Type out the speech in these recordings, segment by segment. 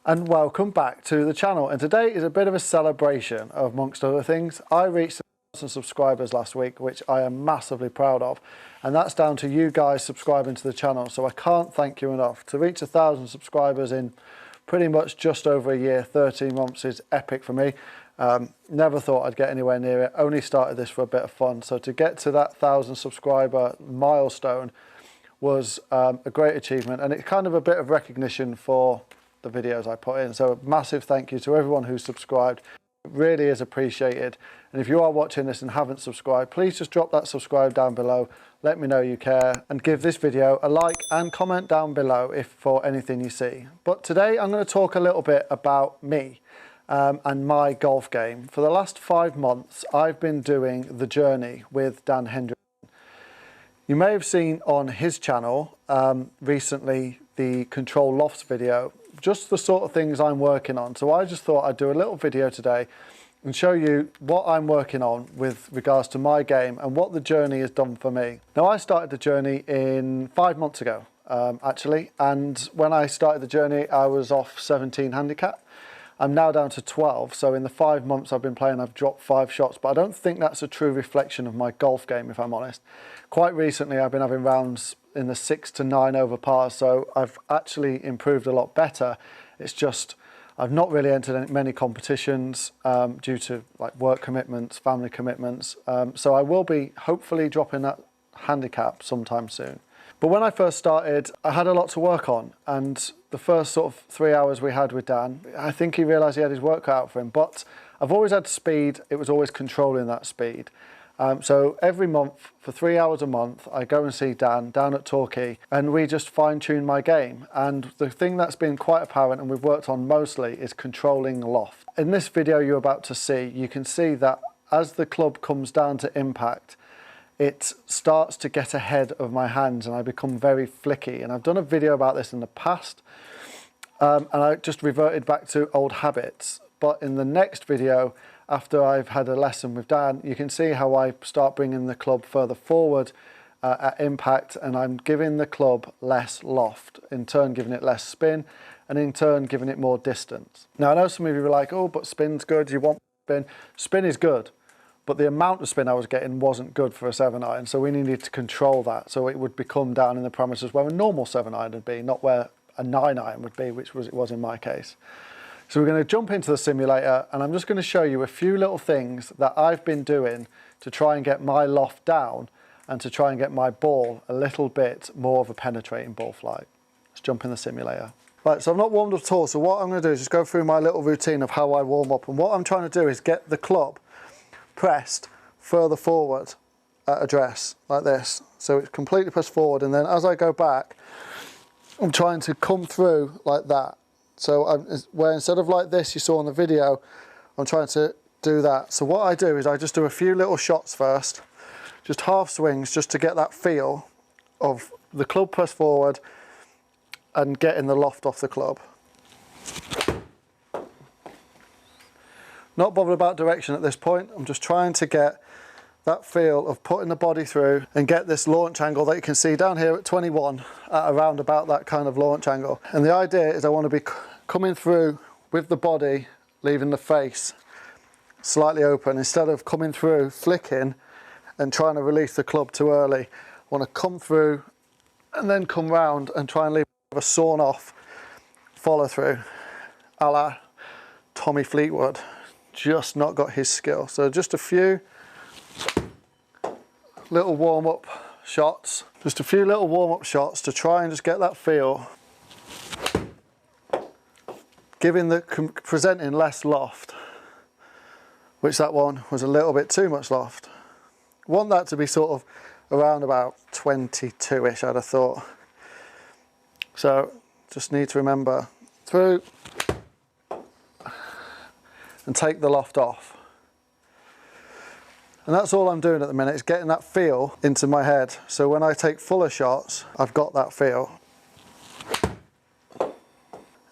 And welcome back to the channel. And today is a bit of a celebration, amongst other things. I reached 1,000 subscribers last week, which I am massively proud of. And that's down to you guys subscribing to the channel. So I can't thank you enough. To reach 1,000 subscribers in pretty much just over a year, 13 months, is epic for me. Never thought I'd get anywhere near it. Only started this for a bit of fun. So to get to that 1,000 subscriber milestone was a great achievement. And it's kind of a bit of recognition for the videos I put in. So a massive thank you to everyone who's subscribed. It really is appreciated. And if you are watching this and haven't subscribed, please just drop that subscribe down below. Let me know you care, and give this video a like and comment down below if for anything you see. But today I'm going to talk a little bit about me and my golf game. For the last 5 months, I've been doing the journey with Dan HENDRIKSEN. You may have seen on his channel recently the control lofts video, just the sort of things I'm working on. So I just thought I'd do a little video today and show you what I'm working on with regards to my game and what the journey has done for me. Now, I started the journey in 5 months ago, actually. And when I started the journey, I was off 17 handicap. I'm now down to 12. So in the 5 months I've been playing, I've dropped 5 shots, but I don't think that's a true reflection of my golf game, if I'm honest. Quite recently, I've been having rounds in the 6 to 9 over par. So I've actually improved a lot better. It's just, I've not really entered many competitions due to like work commitments, family commitments. So I will be hopefully dropping that handicap sometime soon. But when I first started, I had a lot to work on. And the first sort of 3 hours we had with Dan, I think he realised he had his work cut out for him. But I've always had speed. It was always controlling that speed. So every month, for 3 hours a month, I go and see Dan down at Torquay, and we just fine-tune my game. And the thing that's been quite apparent and we've worked on mostly is controlling loft. In this video you're about to see, you can see that as the club comes down to impact, it starts to get ahead of my hands and I become very flicky. And I've done a video about this in the past, and I just reverted back to old habits. But in the next video, after I've had a lesson with Dan, you can see how I start bringing the club further forward at impact, and I'm giving the club less loft, in turn giving it less spin, and in turn giving it more distance. Now I know some of you are like, oh, but spin's good, you want spin. Spin is good, but the amount of spin I was getting wasn't good for a 7-iron, so we needed to control that so it would become down in the parameters where a normal 7-iron would be, not where a 9-iron would be, which it was in my case. So we're going to jump into the simulator, and I'm just going to show you a few little things that I've been doing to try and get my loft down and to try and get my ball a little bit more of a penetrating ball flight. Let's jump in the simulator. Right, so I've not warmed up at all, so what I'm going to do is just go through my little routine of how I warm up. And what I'm trying to do is get the club pressed further forward at address, like this. So it's completely pressed forward, and then as I go back, I'm trying to come through like that. So where instead of like this you saw in the video, I'm trying to do that. So what I do is I just do a few little shots first, just half swings, just to get that feel of the club press forward and getting the loft off the club. Not bothered about direction at this point. I'm just trying to get that feel of putting the body through and get this launch angle that you can see down here at 21 at around about that kind of launch angle. And the idea is I want to be coming through with the body, leaving the face slightly open, instead of coming through, flicking and trying to release the club too early. I want to come through and then come round and try and leave a sawn off follow through, a la Tommy Fleetwood. Just not got his skill. So just a few little warm-up shots, just a few little warm-up shots to try and just get that feel, presenting less loft, which that one was a little bit too much loft. Want that to be sort of around about 22-ish, I'd have thought. So just need to remember through and take the loft off. And that's all I'm doing at the minute, is getting that feel into my head. So when I take fuller shots, I've got that feel.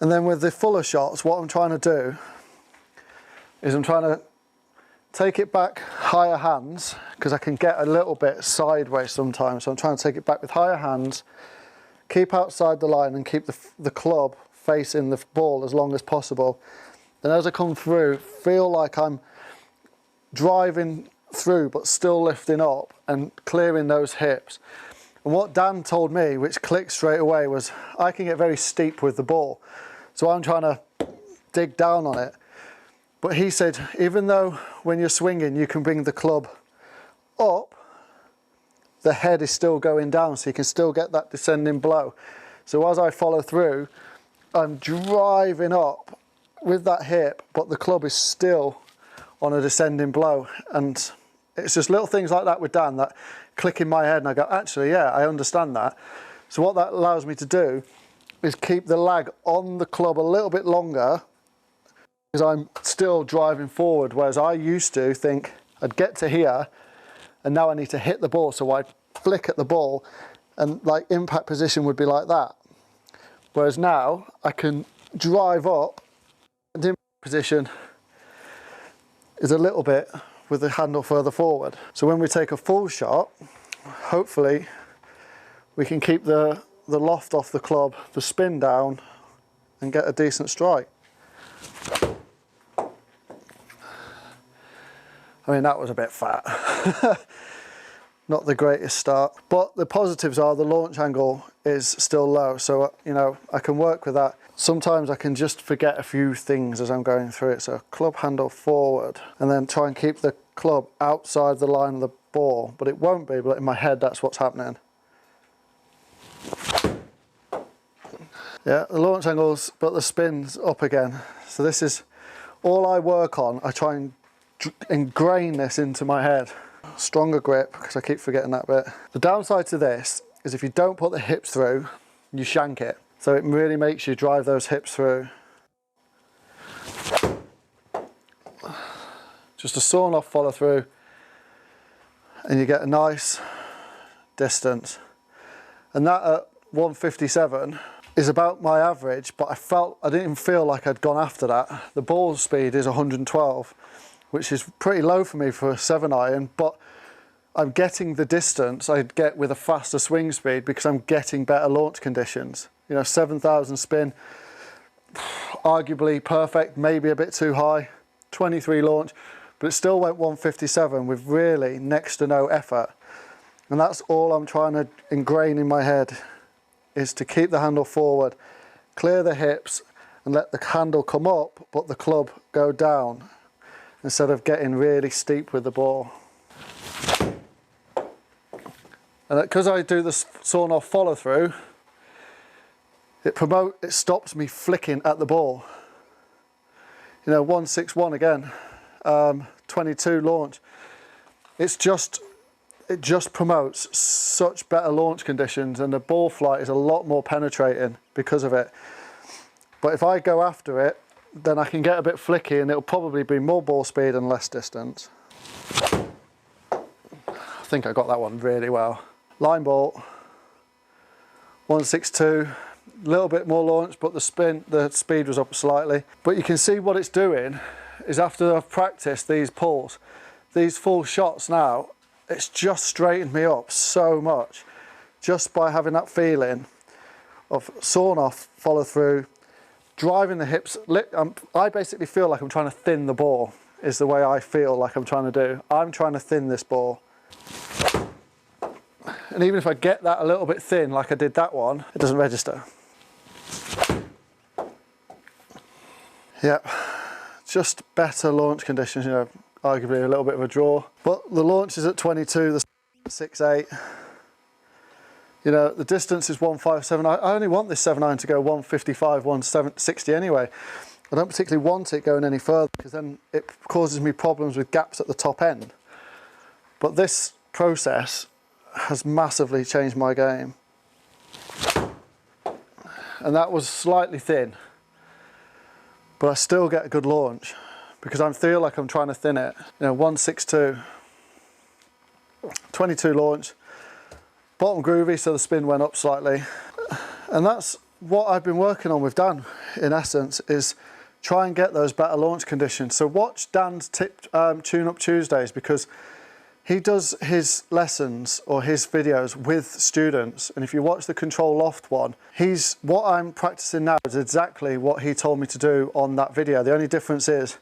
And then with the fuller shots, what I'm trying to do is I'm trying to take it back higher hands, because I can get a little bit sideways sometimes. So I'm trying to take it back with higher hands, keep outside the line and keep the club facing the ball as long as possible. And as I come through, feel like I'm driving through but still lifting up and clearing those hips. And what Dan told me, which clicked straight away, was I can get very steep with the ball. So I'm trying to dig down on it. But he said, even though when you're swinging, you can bring the club up, the head is still going down, so you can still get that descending blow. So as I follow through, I'm driving up with that hip, but the club is still on a descending blow. And it's just little things like that with Dan that click in my head, and I go, actually, yeah, I understand that. So what that allows me to do is keep the lag on the club a little bit longer, because I'm still driving forward, whereas I used to think I'd get to here, and now I need to hit the ball, so I'd flick at the ball, and like impact position would be like that. Whereas now I can drive up, and impact position is a little bit with the handle further forward. So when we take a full shot, hopefully we can keep the loft off the club, the spin down, and get a decent strike. I mean, that was a bit fat. Not the greatest start, but the positives are the launch angle is still low, so you know, I can work with that. Sometimes I can just forget a few things as I'm going through it. So club handle forward, and then try and keep the club outside the line of the ball, but it won't be, but in my head that's what's happening. Yeah, the launch angles, but the spin's up again. So this is all I work on. I try and ingrain this into my head. Stronger grip, because I keep forgetting that bit. The downside to this is if you don't put the hips through, you shank it. So it really makes you drive those hips through. Just a sawn off follow through, and you get a nice distance. And that at 157 is about my average, but I didn't even feel like I'd gone after that. The ball speed is 112, which is pretty low for me for a 7-iron, but I'm getting the distance I'd get with a faster swing speed because I'm getting better launch conditions. You know, 7,000 spin, arguably perfect, maybe a bit too high, 23 launch, but it still went 157 with really next to no effort. And that's all I'm trying to ingrain in my head, is to keep the handle forward, clear the hips, and let the handle come up, but the club go down, instead of getting really steep with the ball. And because I do this sawn off follow through, it stops me flicking at the ball. You know, 161 again, 22 launch. It just promotes such better launch conditions, and the ball flight is a lot more penetrating because of it. But if I go after it, then I can get a bit flicky, and it'll probably be more ball speed and less distance. I think I got that one really well. Line ball, 162, a little bit more launch, but the speed was up slightly. But you can see what it's doing is, after I've practiced these pulls, these full shots now, it's just straightened me up so much, just by having that feeling of sawn off, follow through, driving the hips. I basically feel like I'm trying to thin the ball, is the way I feel like I'm trying to do. I'm trying to thin this ball. And even if I get that a little bit thin, like I did that one, it doesn't register. Yep, just better launch conditions, you know, arguably a little bit of a draw. But the launch is at 22, the 6.8. You know, the distance is 157. I only want this 7-iron to go 155, 160 anyway. I don't particularly want it going any further, because then it causes me problems with gaps at the top end. But this process has massively changed my game. And that was slightly thin, but I still get a good launch because I feel like I'm trying to thin it. You know, 162, 22 launch, bottom groovy, so the spin went up slightly. And that's what I've been working on with Dan, in essence, is try and get those better launch conditions. So watch Dan's Tune Up Tuesdays, because He does his lessons or his videos with students, and if you watch the control loft one, what I'm practicing now is exactly what he told me to do on that video. The only difference is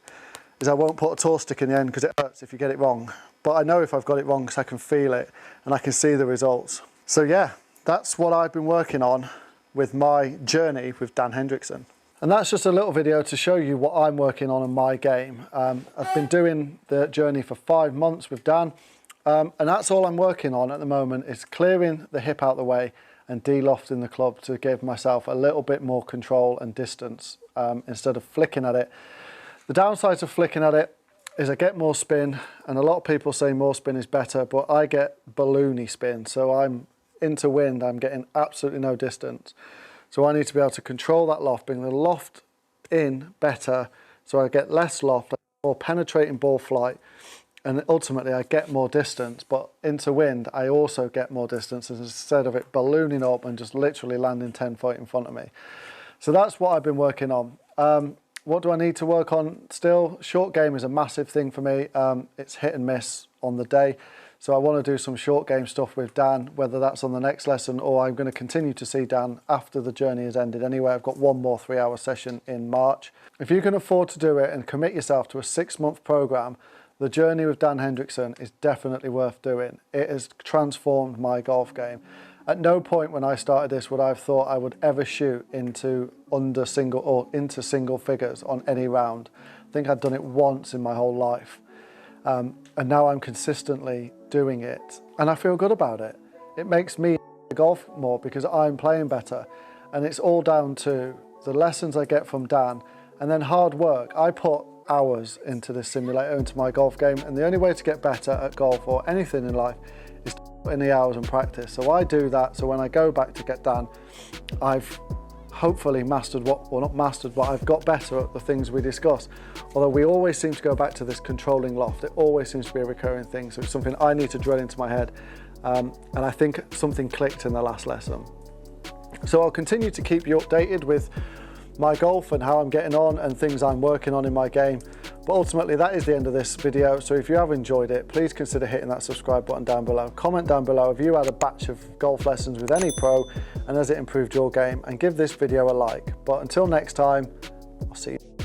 I won't put a tour stick in the end because it hurts if you get it wrong. But I know if I've got it wrong because I can feel it and I can see the results. So yeah, that's what I've been working on with my journey with Dan HENDRIKSEN. And that's just a little video to show you what I'm working on in my game. I've been doing the journey for 5 months with Dan, and that's all I'm working on at the moment, is clearing the hip out the way and de-lofting the club to give myself a little bit more control and distance instead of flicking at it. The downside of flicking at it is I get more spin, and a lot of people say more spin is better, but I get balloony spin. So I'm into wind, I'm getting absolutely no distance. So I need to be able to control that loft, bring the loft in better, so I get less loft, more penetrating ball flight, and ultimately I get more distance. But into wind, I also get more distance instead of it ballooning up and just literally landing 10 feet in front of me. So that's what I've been working on. What do I need to work on still? Short game is a massive thing for me. It's hit and miss on the day. So I want to do some short game stuff with Dan, whether that's on the next lesson or I'm going to continue to see Dan after the journey has ended anyway. I've got one more 3-hour session in March. If you can afford to do it and commit yourself to a 6-month program, the journey with Dan HENDRIKSEN is definitely worth doing. It has transformed my golf game. At no point when I started this would I have thought I would ever shoot into single figures on any round. I think I'd done it once in my whole life. And now I'm consistently doing it and I feel good about it. It makes me golf more because I'm playing better, and it's all down to the lessons I get from Dan and then hard work. I put hours into this simulator, into my golf game, and the only way to get better at golf or anything in life is to put in the hours and practice. So I do that, so when I go back to get Dan, I've hopefully mastered not mastered, but I've got better at the things we discuss. Although we always seem to go back to this controlling loft. It always seems to be a recurring thing. So it's something I need to drill into my head. And I think something clicked in the last lesson. So I'll continue to keep you updated with my golf and how I'm getting on and things I'm working on in my game. But ultimately that is the end of this video. So if you have enjoyed it, please consider hitting that subscribe button down below. Comment down below if you had a batch of golf lessons with any pro and has it improved your game, and give this video a like. But until next time, I'll see you.